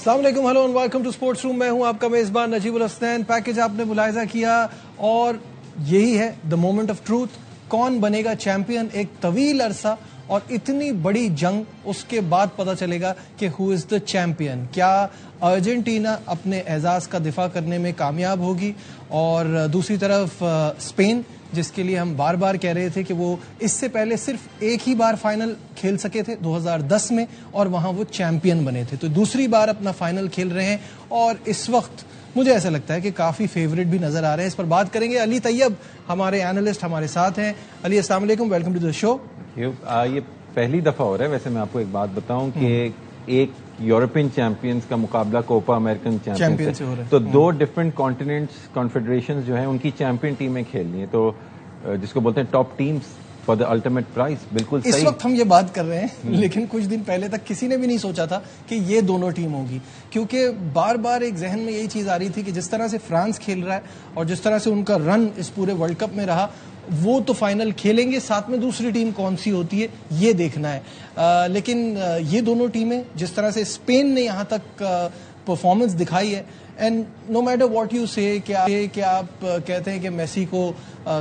अस्सलाम वालेकुम, hello and welcome to sports room. मैं हूं आपका मेजबान नजीबुल हसनैन। पैकेज आपने मुलाहिजा किया और यही है द मोमेंट ऑफ ट्रूथ। कौन बनेगा चैंपियन? एक तवील अरसा और इतनी बड़ी जंग, उसके बाद पता चलेगा कि हु इज द चैंपियन। क्या अर्जेंटीना अपने एजाज का दिफा करने में कामयाब होगी, और दूसरी तरफ स्पेन, जिसके लिए हम बार बार कह रहे थे कि वो इससे पहले सिर्फ एक ही बार फाइनल खेल सके थे 2010 में, और वहां वो चैंपियन बने थे, तो दूसरी बार अपना फाइनल खेल रहे हैं और इस वक्त मुझे ऐसा लगता है कि काफी फेवरेट भी नजर आ रहे हैं। इस पर बात करेंगे। अली तैयब हमारे एनालिस्ट हमारे साथ हैं। अली, अस्सलाम वालेकुम, वेलकम टू द शो। ये पहली दफा हो रहा है, वैसे मैं आपको एक बात बताऊं कि एक यूरोपियन चैंपियंस का मुकाबला कोपा अमेरिकन चैंपियन से हो रहा है, तो दो डिफरेंट कॉन्टिनेंट्स कॉन्फेडरेशंस जो हैं उनकी चैंपियन टीमें खेल रही हैं, तो जिसको बोलते हैं top teams for the ultimate prize. बिल्कुल इस वक्त हम ये बात कर रहे हैं, लेकिन कुछ दिन पहले तक किसी ने भी नहीं सोचा था कि ये दोनों टीम होगी, क्योंकि बार बार एक जहन में यही चीज आ रही थी कि जिस तरह से फ्रांस खेल रहा है और जिस तरह से उनका रन इस पूरे वर्ल्ड कप में रहा, वो तो फाइनल खेलेंगे, साथ में दूसरी टीम कौन सी होती है ये देखना है। लेकिन ये दोनों टीमें, जिस तरह से स्पेन ने यहाँ तक परफॉर्मेंस दिखाई है, and no matter what you say, क्या आप कहते हैं कि मेसी को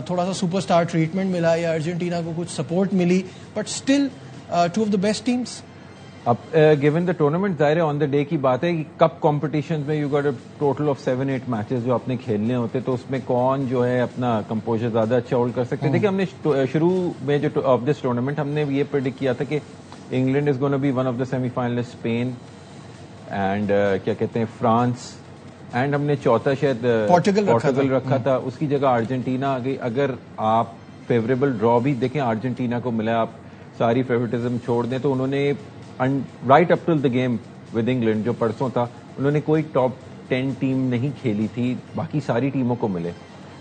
थोड़ा सा सुपरस्टार ट्रीटमेंट मिला या अर्जेंटीना को कुछ सपोर्ट मिली, but still two of the best teams. अब गिवन द टूर्नामेंट, जाहिर है ऑन द डे की बात है कि कप कॉम्पिटिशन में you got a total of 7-8 matches जो आपने खेलने होते, तो उसमें कौन जो है अपना कंपोजर ज्यादा अच्छा होल्ड कर सकते। देखिए, हमने शुरू में जो ऑफ दिस टूर्नामेंट हमने ये प्रेडिक्ट किया था कि England is gonna be one of the semifinalist, Spain and क्या कहते हैं फ्रांस, एंड हमने चौथा शायद पोर्टुगल रखा था। उसकी जगह अर्जेंटीना आ गई। अगर आप फेवरेबल ड्रॉ भी देखें अर्जेंटीना को मिला, आप सारी फेवरेटिज्म छोड़ दें, तो उन्होंने right up till the game with England जो परसों था, उन्होंने कोई टॉप 10 टीम नहीं खेली थी, बाकी सारी टीमों को मिले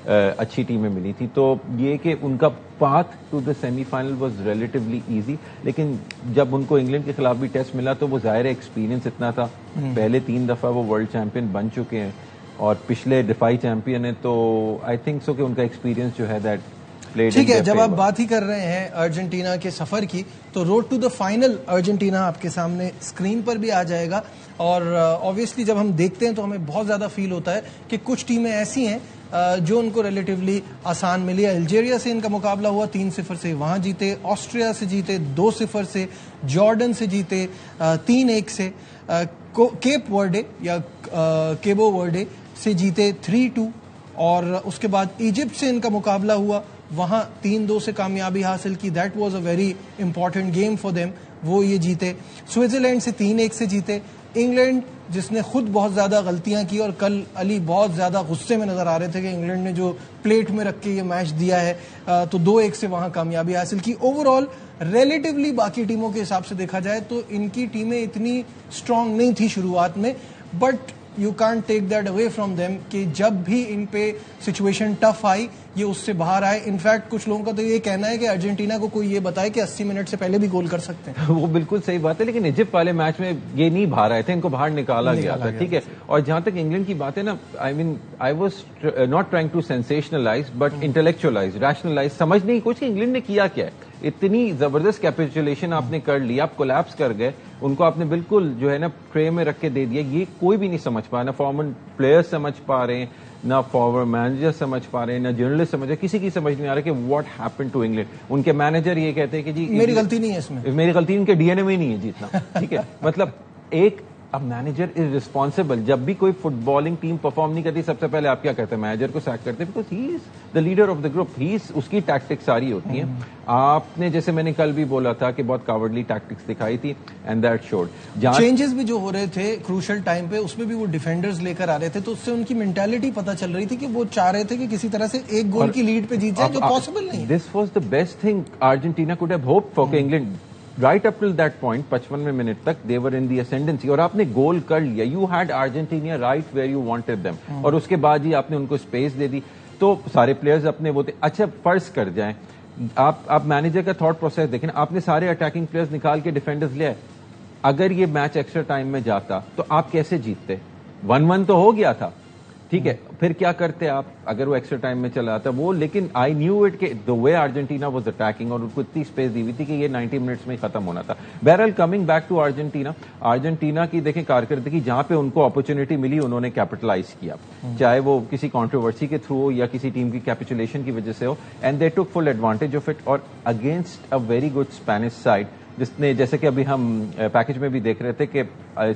अच्छी टीमें मिली थी। तो ये कि उनका path to the semifinal was relatively easy, लेकिन जब उनको इंग्लैंड के खिलाफ भी टेस्ट मिला तो वो जाहिर एक्सपीरियंस इतना था, पहले 3 दफा वो वर्ल्ड चैंपियन बन चुके हैं और पिछले डिफाई चैंपियन है, तो आई थिंक सो कि उनका एक्सपीरियंस जो है दैट। ठीक है, जब आप बात ही कर रहे हैं अर्जेंटीना के सफर की, तो road to the final Argentina आपके सामने स्क्रीन पर भी आ जाएगा, और ऑब्वियसली जब हम देखते हैं तो हमें बहुत ज्यादा फील होता है कि कुछ टीमें ऐसी हैं जो उनको रिलेटिवली आसान मिली। अल्जीरिया से इनका मुकाबला हुआ, 3-0 से वहां जीते, ऑस्ट्रिया से जीते 2-0 से, जॉर्डन से जीते 3-1 से, केप वर्डे या केबो वर्डे से जीते 3-2, और उसके बाद इजिप्ट से इनका मुकाबला हुआ, वहां 3-2 से कामयाबी हासिल की। That was a very important game for them, वो ये जीते। स्विट्जरलैंड से 3-1 से जीते। इंग्लैंड, जिसने खुद बहुत ज्यादा गलतियां की, और कल अली बहुत ज्यादा गुस्से में नजर आ रहे थे कि इंग्लैंड ने जो प्लेट में रख के ये मैच दिया है, तो 2-1 से वहां कामयाबी हासिल की। ओवरऑल रिलेटिवली बाकी टीमों के हिसाब से देखा जाए तो इनकी टीमें इतनी स्ट्रांग नहीं थी शुरुआत में, but you can't take that away from them कि जब भी इन पे सिचुएशन टफ आई ये उससे बाहर आए। इनफैक्ट कुछ लोगों का तो ये कहना है कि अर्जेंटीना को कोई ये बताए कि 80 मिनट से पहले भी गोल कर सकते हैं। वो बिल्कुल सही बात है, लेकिन इजिप्ट वाले मैच में ये नहीं बाहर आए थे, इनको बाहर निकाला गया था, ठीक है। और जहां तक इंग्लैंड की बात है ना, I was not trying to sensationalise but intellectualise, rationalise, समझने की कोशिश इंग्लैंड ने किया क्या है। इतनी जबरदस्त कैपिचुलेशन आपने कर ली, आप कोलैप्स कर गए, उनको आपने बिल्कुल जो है ना ट्रे में रख के दे दिया। ये कोई भी नहीं समझ पा, ना फॉर्मर प्लेयर्स समझ पा रहे हैं, ना फॉरवर्ड मैनेजर समझ पा रहे हैं, ना जर्नलिस्ट समझ रहे, किसी की समझ नहीं आ रहा कि व्हाट हैपेंड टू इंग्लैंड। उनके मैनेजर ये कहते हैं कि जी मेरी गलती नहीं है इसमें, मेरी गलती, इनके डीएनए में ही नहीं है जीतना, ठीक है। मतलब एक अब मैनेजर इज रिस्पॉन्सिबल। जब भी कोई फुटबॉलिंग टीम परफॉर्म नहीं करती, सबसे पहले आप क्या करते हैं? मैनेजर को सैक करते हैं, because he is the leader of the group, उसकी टैक्टिक्स सारी होती हैं। आपने, जैसे मैंने कल भी बोला था कि बहुत कावर्डली टैक्टिक्स दिखाई थी, एंड दैट शोड। चेंजेस भी जो हो रहे थे क्रूशल टाइम पे, उसमें भी वो डिफेंडर्स लेकर आ रहे थे, तो उससे उनकी मेंटालिटी पता चल रही थी कि वो चाह रहे थे कि किसी तरह से एक गोल की लीड पे जीत जाए, जो पॉसिबल नहीं। This was the best thing Argentina could have hoped for England right up till that point. 55वें मिनट तक they were in the ascendancy, और आपने गोल कर लिया। You had Argentina right where you wanted them, और उसके बाद ही आपने उनको स्पेस दे दी, तो सारे प्लेयर्स अपने वो थे। अच्छा, फर्ज कर जाएं आप मैनेजर का थॉट प्रोसेस देखें, आपने सारे अटैकिंग प्लेयर्स निकाल के डिफेंडर्स ले आए। अगर ये मैच एक्स्ट्रा टाइम में जाता तो आप कैसे जीतते? 1-1 तो हो गया था, ٹھیک ہے. پھر کیا کرتے آپ اگر وہ ایکسٹرا ٹائم میں چلا آتا وہ, لیکن آئی نیو اٹ کہ دا وے ارجنٹینا واز اٹیکنگ اور ان کو اتنی اسپیس دی ہوئی تھی کہ یہ 90 منٹس میں ختم ہونا تھا. بہرحال کمنگ بیک ٹو ارجنٹینا کی دیکھیں کارکردگی جہاں پہ ان کو اپرچونٹی ملی انہوں نے کیپٹلائز کیا, چاہے وہ کسی کانٹروورسی کے تھرو ہو یا کسی ٹیم کی کیپیچولیشن کی وجہ سے ہو, and they took full advantage of it. اور against a very good Spanish side جس نے, جیسے کہ ابھی ہم پیکج میں بھی دیکھ رہے تھے کہ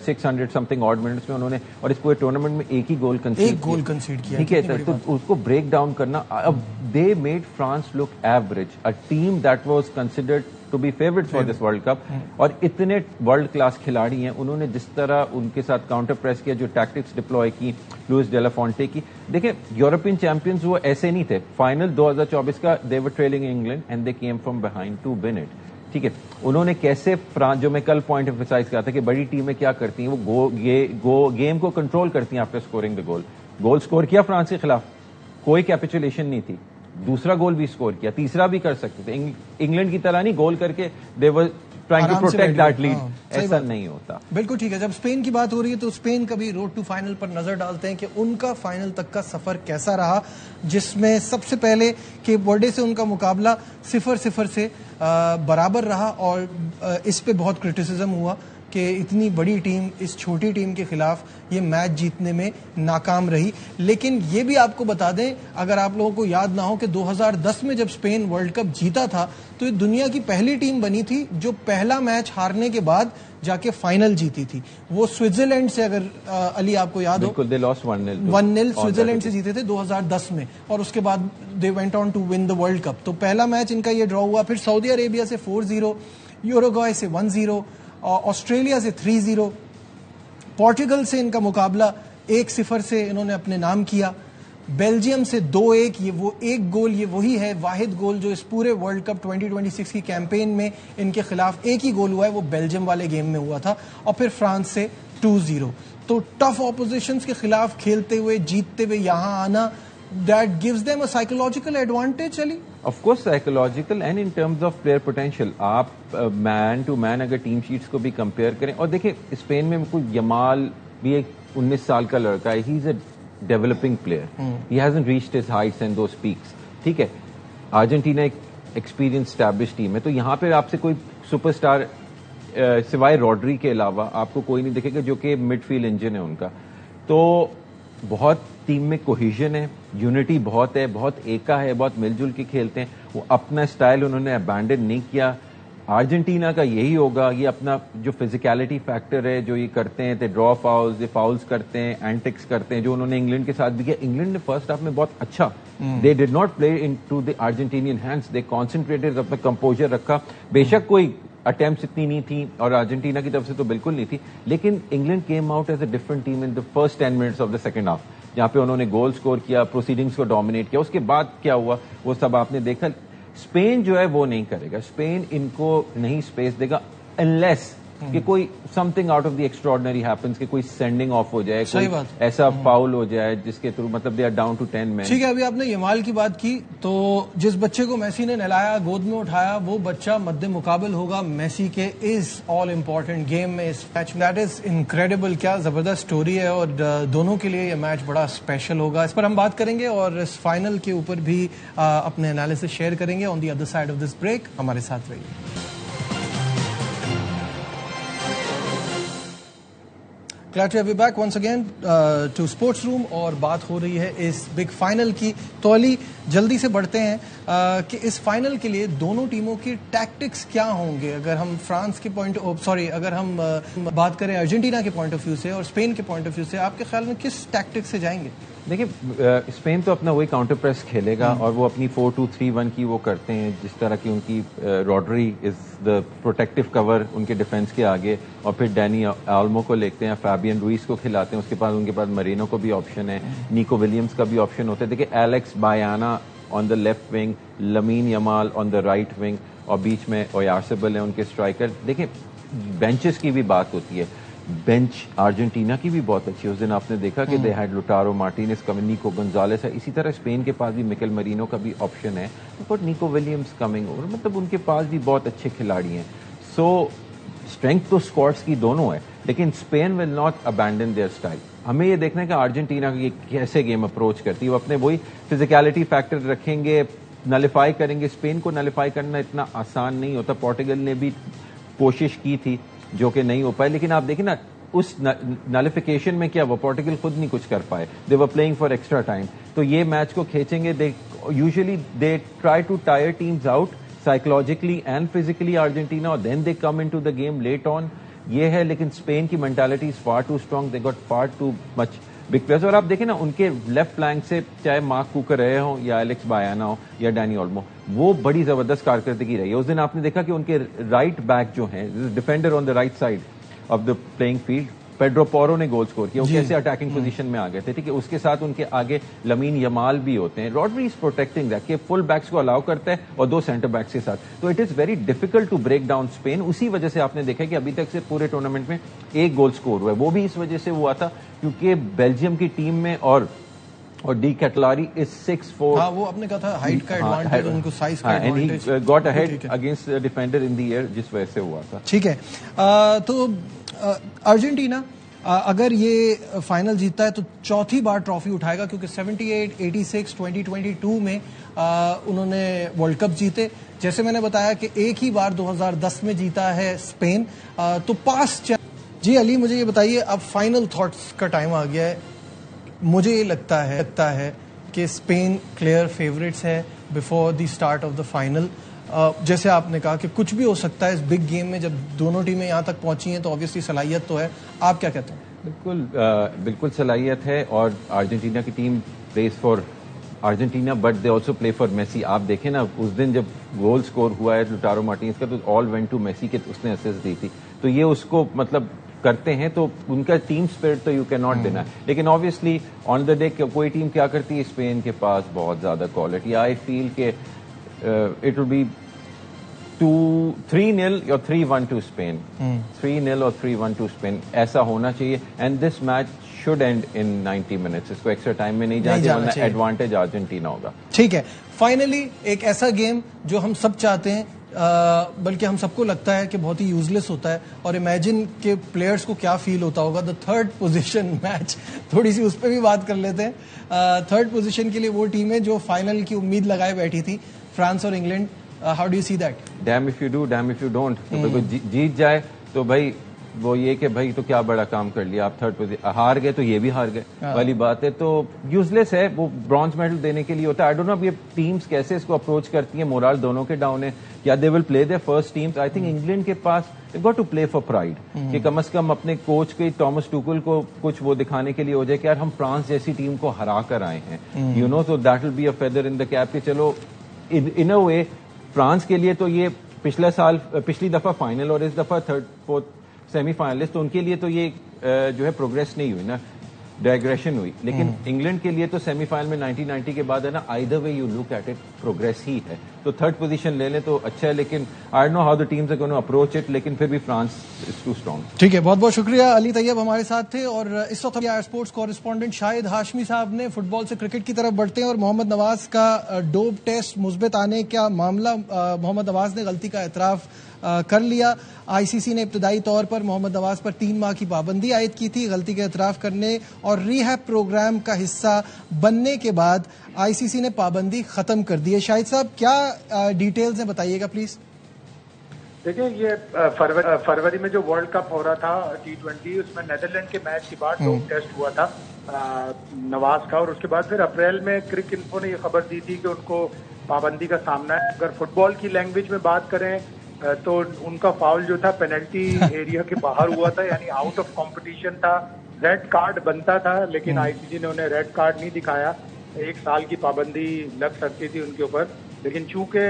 600 سمتنگ آڈ منٹس میں انہوں نے, اور اس پورے ٹورنامنٹ میں ایک ہی گول کنسیڈ کیا, ٹھیک ہے, تو اس کو بریک ڈاؤن کرنا. اب they made France look average, a team that was considered to be favourite for this World Cup. اور اتنے ورلڈ کلاس کھلاڑی ہیں, انہوں نے جس طرح ان کے ساتھ کاؤنٹر پریس کیا, جو ٹیکٹکس ڈپلوائے کی لوئس ڈیلا فونٹے کی. دیکھیں یورپین چیمپئنز وہ ایسے نہیں تھے. فائنل 2024 کا they were trailing England and they came from behind to win it. ٹھیک ہے, انہوں نے کیسے فرانس, جو میں کل پوائنٹ ایمفسائز کیا تھا کہ بڑی ٹیمیں کیا کرتی ہیں, وہ گیم کو کنٹرول کرتی ہیں after scoring the goal score کیا فرانس کے خلاف, کوئی کیپیچولیشن نہیں تھی, دوسرا گول بھی سکور کیا, تیسرا بھی کر سکتے تھے. انگلینڈ کی طرح نہیں گول کر کے they were trying to protect that lead, ایسا نہیں ہوتا. بالکل ٹھیک ہے. جب اسپین کی بات ہو رہی ہے تو اسپین کا بھی روڈ ٹو فائنل پر نظر ڈالتے ہیں کہ ان کا فائنل تک کا سفر کیسا رہا, جس میں سب سے پہلے کیپ ورڈے سے ان کا مقابلہ 0-0 سے برابر رہا, اور اس پہ بہت کرٹیسزم ہوا کہ اتنی بڑی ٹیم اس چھوٹی ٹیم کے خلاف یہ میچ جیتنے میں ناکام رہی. لیکن یہ بھی آپ کو بتا دیں, اگر آپ لوگوں کو یاد نہ ہو کہ 2010 میں جب اسپین ورلڈ کپ جیتا تھا تو یہ دنیا کی پہلی ٹیم بنی تھی جو پہلا میچ ہارنے کے بعد جا کے فائنل جیتی تھی. وہ سوئٹزرلینڈ سے, اگر علی آپ کو یاد ہو, 1-0 سوئٹزرلینڈ سے جیتے تھے 2010 میں, اور اس کے بعد they went on to win the World Cup. تو پہلا میچ ان کا یہ ڈرا ہوا, پھر سعودی عربیہ سے 4-0, یوروگوائے سے 1-0, آسٹریلیا سے 3-0, پورٹگل سے ان کا مقابلہ 1-0 سے انہوں نے اپنے نام کیا, بیلجیم سے 2-1, یہ وہ ایک گول, یہ وہی ہے واحد گول جو اس پورے ورلڈ کپ 2026 کی کیمپین میں ان کے خلاف ایک ہی گول ہوا ہے, وہ بیلجیم والے گیم میں ہوا تھا, اور پھر فرانس سے 2-0. تو ٹف اپوزیشنز کے خلاف کھیلتے ہوئے جیتتے ہوئے یہاں آنا, that gives them a psychological advantage, چلی of course psychological and in terms of player potential. آپ مین ٹو مین اگر ٹیم شیٹس کو بھی کمپیئر کریں, اور دیکھیں اسپین میں کوئی یمال بھی ایک 19 سال کا لڑکا ہے, he is a developing player, he hasn't reached his heights and those peaks. ٹھیک ہے, ارجنٹینا ایک ایکسپیرینس اسٹیبلش ٹیم ہے, تو یہاں پہ آپ سے کوئی سپر اسٹار سوائے روڈری کے علاوہ آپ کو کوئی نہیں دکھے گا جو کہ مڈ فیلڈ انجن ہے ان کا. تو بہت ٹیم میں کوہیژن ہے, یونٹی بہت ہے, بہت ایکا ہے, بہت مل جل کے کھیلتے ہیں. وہ اپنا اسٹائل انہوں نے ابینڈن نہیں کیا. ارجنٹینا کا یہی ہوگا, یہ اپنا جو فزیکلٹی فیکٹر ہے جو یہ کرتے ہیں, ڈرا فاؤلز, یہ فاؤلز کرتے ہیں, اینٹکس کرتے ہیں, جو انہوں نے انگلینڈ کے ساتھ بھی کیا. انگلینڈ نے فرسٹ ہاف میں بہت اچھا, they did not play into the Argentinian hands, they concentrated, اپنا کمپوزر رکھا. بے شک کوئی اٹیمپٹس اتنی نہیں تھی اور ارجنٹینا کی طرف سے تو بالکل نہیں تھی, لیکن England came out as a different team in the first 10 minutes of the second half, جہاں پہ انہوں نے گول سکور کیا, پروسیڈنگز کو ڈومینیٹ کیا. اس کے بعد کیا ہوا وہ سب آپ نے دیکھا. اسپین جو ہے وہ نہیں کرے گا, اسپین ان کو نہیں اسپیس دے گا انلیس کہ کوئی some thing out of the extraordinary happens, کہ کوئی سینڈنگ آف ہو جائے, کوئی ایسا فاؤل ہو جائے جس کے تھرو مطلب دے آر ڈاؤن ٹو 10 مین. ٹھیک ہے, ابھی آپ نے یمال کی بات کی, تو جس بچے کو میسی نے نہلایا, گود میں اٹھایا, وہ بچہ مد مقابل ہوگا میسی کے اس آل امپورٹنٹ گیم میں, اس میچ. دیٹ از انکریڈیبل, کیا زبردست سٹوری ہے, اور دونوں کے لیے یہ میچ بڑا اسپیشل ہوگا. اس پر ہم بات کریں گے اور اس فائنل کے اوپر بھی اپنے انالیسس شیئر کریں گے on the other side of this break. ہمارے ساتھ رہیے. Glad to have you back once again to Sports Room, اور بات ہو رہی ہے اس بگ فائنل کی. تو علی جلدی سے بڑھتے ہیں کہ اس فائنل کے لیے دونوں ٹیموں کی ٹیکٹکس کیا ہوں گے. اگر ہم فرانس کے اگر ہم بات کریں ارجنٹینا کے پوائنٹ آف ویو سے اور اسپین کے پوائنٹ آف ویو سے, آپ کے خیال میں کس ٹیکٹک سے جائیں گے؟ دیکھیے اسپین تو اپنا وہی کاؤنٹر پریس کھیلے گا, اور وہ اپنی 4-2-3-1 کی وہ کرتے ہیں, جس طرح کی ان کی روڈری از دا پروٹیکٹیو کور ان کے ڈیفینس کے آگے, اور پھر ڈینی آلمو کو لیتے ہیں, فیبین روئس کو کھلاتے ہیں, اس کے بعد ان کے پاس مرینو کو بھی آپشن ہے, نیکو ولیمز کا بھی آپشن ہوتا ہے. دیکھیں Alex Baena on the left wing, Lamine Yamal on the right wing, اور بیچ میں اویارسیبل ہے ان کے اسٹرائکر. دیکھیں بینچز کی بھی بات ہوتی ہے, بینچ ارجنٹینا کی بھی بہت اچھی. اس دن آپ نے دیکھا کہ دے ہیڈ لوٹارو مارٹینز, نیکو گنزالس ہے, اسی طرح اسپین کے پاس بھی مکل مرینو کا بھی آپشن ہے, بٹ نیکو ولیمز کمنگ اوور, مطلب ان کے پاس بھی بہت اچھے کھلاڑی ہیں. سو स्ट्रेंथ तो स्क्वाड्स की दोनों है, लेकिन Spain will not abandon there style. हमें ये देखना है कि अर्जेंटीना ये कैसे गेम अप्रोच करती है. वो अपने वही फिजिकलिटी फैक्टर रखेंगे, नलिफाई करेंगे. स्पेन को नलिफाई करना इतना आसान नहीं होता. पोर्टुगल ने भी कोशिश की थी जो कि नहीं हो पाई, लेकिन आप देखिए ना उस नलिफिकेशन में क्या वो पोर्टुगल खुद नहीं कुछ कर पाए. They were playing for extra time. तो ये मैच को खींचेंगे. They usually they try to tire teams out psychologically and physically Argentina, और then they come into the game late on. ये है, लेकिन स्पेन की mentality is far too strong. They got far too much big players. और आप देखें ना उनके लेफ्ट फ्लैंक से चाहे मार्क कुकर रहे हो या एलेक्स बायाना हो या डैनी ओल्मो, वो बड़ी जबरदस्त कारकर्दगी रही है. उस दिन आपने देखा कि उनके राइट बैक जो हैं, defender on the right side of the playing field, Pedro Porro ने गोल स्कोर किया. वो कैसे अटैकिंग पोजीशन में आ गए थे. ठीक है, उसके साथ उनके आगे लमीन यमाल भी होते हैं. रॉड्री इज प्रोटेक्टिंग दैट, कि फुल बैक्स को अलाउ करता है और दो सेंटर बैक्स के साथ. तो it is very difficult to break down Spain. उसी वजह से आपने देखा कि अभी तक से पूरे टूर्नामेंट में एक गोल स्कोर हुआ है. वो भी इस वजह से हुआ था क्योंकि बेल्जियम की टीम में और डी कैटलारी इज 6'4". हाँ, वो आपने कहा था हाइट का एडवांटेज, उनको साइज का advantage. And he got ahead against defender in the air, जिस वजह से हुआ था. ठीक है. तो अर्जेंटीना अगर ये फाइनल जीतता है तो चौथी बार ट्रॉफी उठाएगा, क्योंकि 78, 86, 2022 में उन्होंने वर्ल्ड कप जीते. जैसे मैंने बताया कि एक ही बार 2010 में जीता है स्पेन. तो पास जी अली, मुझे ये बताइए, अब फाइनल थॉट्स का टाइम आ गया है. मुझे ये लगता है कि स्पेन क्लियर फेवरेट्स है before the start of the final. जैसे आपने कहा कि कुछ भी हो सकता है इस बिग गेम में. जब दोनों टीमें यहाँ तक पहुंची हैं तो ऑब्वियसली सलाहियत तो है. आप क्या कहते हैं? बिल्कुल सलाहियत है. और अर्जेंटीना की team plays for Argentina but they also play for Messi. आप देखें ना उस दिन जब गोल स्कोर हुआ है लुटारो मार्टिनेज का, तो ऑल वेंट टू मेसी के, उसने असिस्ट दी थी. तो ये उसको मतलब करते हैं, तो उनका टीम स्पिरिट तो यू कैन नॉट डिनाई. लेकिन ऑब्वियसली ऑन द डे कोई टीम क्या करती है, स्पेन के पास बहुत ज्यादा क्वालिटी. आई फील के it will be 3-0 or 3-1 to Spain. 3-0 or 3-1 to Spain. ऐसा होना चाहिए. And this match should end in 90 minutes. इसको एक्स्ट्रा टाइम में नहीं जाना चाहिए. एडवांटेज अर्जेंटीना होगा. ठीक है. फाइनली एक ऐसा गेम जो हम सब चाहते हैं, बल्कि हम सबको लगता है कि बहुत ही यूजलेस होता है. और इमेजिन के प्लेयर्स को क्या फील होता होगा. द थर्ड पोजीशन मैच, थोड़ी सी उस पर भी बात कर लेते हैं. थर्ड पोजीशन के लिए वो टीमें जो फाइनल की उम्मीद लगाए बैठी थी, फ्रांस और England. How do you see that? Dam if you do, dam if you don't. तो जीत जाए तो भाई वो ये कि भाई तो क्या बड़ा काम कर लिया आप. थर्ड पोजीशन हार गए तो ये भी हार गए वाली बात है. तो यूजलेस है. वो ब्रॉन्ज मेडल देने के लिए होता है. आई डोंट नो अब ये टीम्स कैसे इसको अप्रोच करती हैं. मोरल दोनों के डाउन है. क्या they will play their first teams? I think England के पास they got to play for pride, कि कम से कम अपने कोच के टॉमस टुकल को कुछ वो दिखाने के लिए हो जाए कि यार हम फ्रांस जैसी टीम को हरा कर आए हैं. You know, so that will be a feather in the cap कि चलो इन अ वे फ्रांस के लिए तो ये पिछली दफा फाइनल और इस दफा थर्ड फोर्थ सेमीफाइनलिस्ट, तो उनके लिए तो ये जो है प्रोग्रेस नहीं हुई ना, डाइग्रेशन हुई. लेकिन इंग्लैंड के लिए तो सेमीफाइनल में 1990 के बाद है ना, either way you look at it progress ही है. तो थर्ड पोजीशन ले लें तो अच्छा है. लेकिन I don't know how the teams are going to approach it. लेकिन फिर भी फ्रांस इज टू स्ट्रांग. ठीक है, बहुत बहुत शुक्रिया. अली तैयब हमारे साथ थे. और इस वक्त स्पोर्ट्स कॉरेस्पॉन्डेंट शाहिद हाशमी साहब ने फुटबॉल से क्रिकेट की तरफ बढ़ते हैं. और मोहम्मद नवाज का डोप टेस्ट मुस्बित आने का मामला, मोहम्मद नवाज ने गलती का एतराफ कर लिया. आईसीसी ने इब्तदाई तौर पर मोहम्मद नवाज पर 3 माह की पाबंदी आयद की थी गलती का एतराफ करने और रिहैब प्रोग्राम का हिस्सा बनने के बाद आईसीसी ने पाबंदी खत्म कर दी है. शाहिद साहब, क्या डिटेल्स हैं, बताइएगा प्लीज. देखिए, ये फरवरी में जो वर्ल्ड कप हो रहा था T20, उसमें नेदरलैंड के मैच के बाद डोप टेस्ट हुआ था नवाज का. और उसके बाद फिर अप्रैल में क्रिक इन्फो ने ये खबर दी थी कि उनको पाबंदी का सामना है. अगर फुटबॉल की लैंग्वेज में बात करें तो उनका फाउल जो था पेनल्टी एरिया के बाहर हुआ था, यानी आउट ऑफ कंपटीशन था. रेड कार्ड बनता था, लेकिन आईसीसी ने उन्हें रेड कार्ड नहीं दिखाया. 1 साल की पाबंदी लग सकती थी उनके ऊपर. लेकिन चूंकि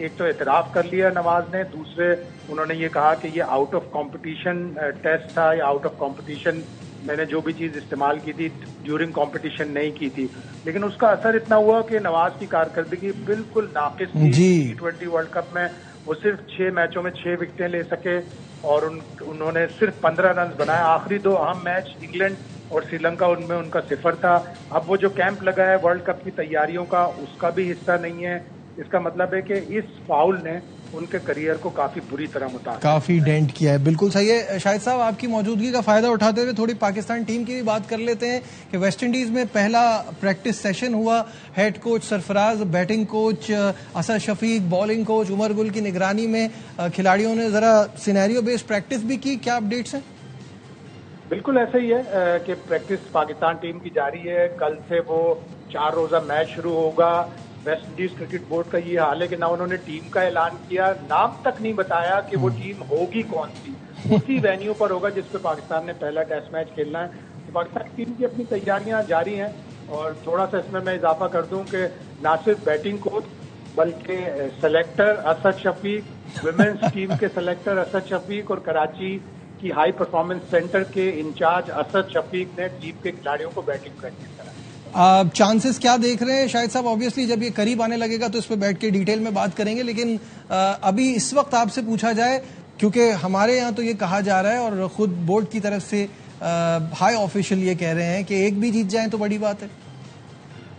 एक तो एतराफ कर लिया नवाज ने, दूसरे उन्होंने ये कहा कि ये आउट ऑफ कंपटीशन टेस्ट था, या आउट ऑफ कंपटीशन मैंने जो भी चीज इस्तेमाल की थी ड्यूरिंग कंपटीशन नहीं की थी. लेकिन उसका असर इतना हुआ कि नवाज की कारकर्दगी बिल्कुल नाकिस थी. T20 वर्ल्ड कप में वो सिर्फ 6 मैचों में 6 विकेटें ले सके और उन्होंने सिर्फ 15 रन बनाए. आखिरी 2 अहम मैच इंग्लैंड और श्रीलंका, उनमें उनका 0 था. अब वो जो कैंप लगा है वर्ल्ड कप की तैयारियों का, उसका भी हिस्सा नहीं है. इसका मतलब है कि इस फाउल ने उनके करियर को काफी बुरी तरह मुताबिक काफी डेंट किया है। बिल्कुल सही है। शाहिद साहब, आपकी मौजूदगी का फायदा उठाते हुए थोड़ी पाकिस्तान टीम की भी बात कर लेते हैं कि वेस्ट इंडीज में पहला प्रैक्टिस सेशन हुआ। Head coach Sarfaraz, batting coach Asad Shafiq, bowling coach Umar Gul की निगरानी में खिलाड़ियों ने जरा सिनेरियो बेस्ड प्रैक्टिस भी की। क्या अपडेट्स हैं? बिल्कुल ऐसा ही है कि प्रैक्टिस पाकिस्तान टीम की जारी है। कल से वो 4 रोजा मैच शुरू होगा। वेस्ट इंडीज क्रिकेट बोर्ड का ये हाल है कि ना उन्होंने टीम का ऐलान किया, नाम तक नहीं बताया कि वो टीम होगी कौन सी। उसी वेन्यू पर होगा जिस पे पाकिस्तान ने पहला टेस्ट मैच खेलना है। तो पाकिस्तान टीम की अपनी तैयारियां जारी हैं। और थोड़ा सा इसमें मैं इजाफा कर दूं कि ना सिर्फ बैटिंग कोच बल्कि selector Asad Shafiq, women's team के सेलेक्टर असद शफीक और कराची की हाई परफॉर्मेंस सेंटर के इंचार्ज असद शफीक ने टीम के खिलाड़ियों को बैटिंग प्रैक्टिस कराई। चांसेस क्या देख रहे हैं शाहिद साहब? ऑब्वियसली जब ये करीब आने लगेगा तो इस पे बैठ के डिटेल में बात करेंगे, लेकिन अभी इस वक्त आपसे पूछा जाए, क्योंकि हमारे यहाँ तो ये कहा जा रहा है और खुद बोर्ड की तरफ से हाई ऑफिशियल ये कह रहे हैं कि एक भी जीत जाए तो बड़ी बात है।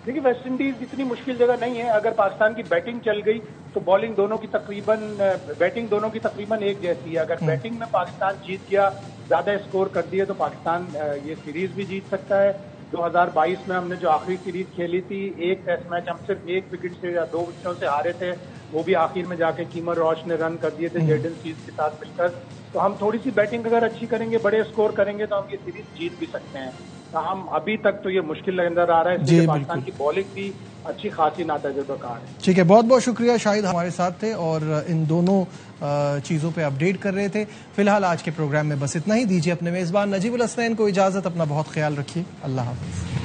देखिए, वेस्ट इंडीज इतनी मुश्किल जगह नहीं है। अगर पाकिस्तान की बैटिंग चल गई तो बैटिंग दोनों की तकरीबन एक जैसी है। अगर बैटिंग में पाकिस्तान जीत गया, ज्यादा स्कोर कर दिया, तो पाकिस्तान ये सीरीज भी जीत सकता है। 2022 में हमने जो आखिरी सीरीज खेली थी, एक टेस्ट मैच हम सिर्फ 1 विकेट से या 2 विकेटों से हारे थे, वो भी आखिर में जाके कीमर रॉश ने रन कर दिए थे जेडन सीज के साथ मिलकर। तो हम थोड़ी सी बैटिंग अगर अच्छी करेंगे, बड़े स्कोर करेंगे, तो हम ये सीरीज जीत भी सकते हैं। तो हम अभी तक तो ये मुश्किल नजर आ रहा है, इसलिए पाकिस्तान की बॉलिंग भी अच्छी खासी नातजुर्बेकार है। ठीक है, बहुत बहुत शुक्रिया। शाहिद हमारे साथ थे और इन दोनों चीज़ों पे अपडेट कर रहे थे। फिलहाल आज के प्रोग्राम में बस इतना ही। दीजिए अपने मेज़बान नजीबुल हसनैन को इजाज़त। अपना बहुत ख्याल रखिए। अल्लाह हाफ़िज़।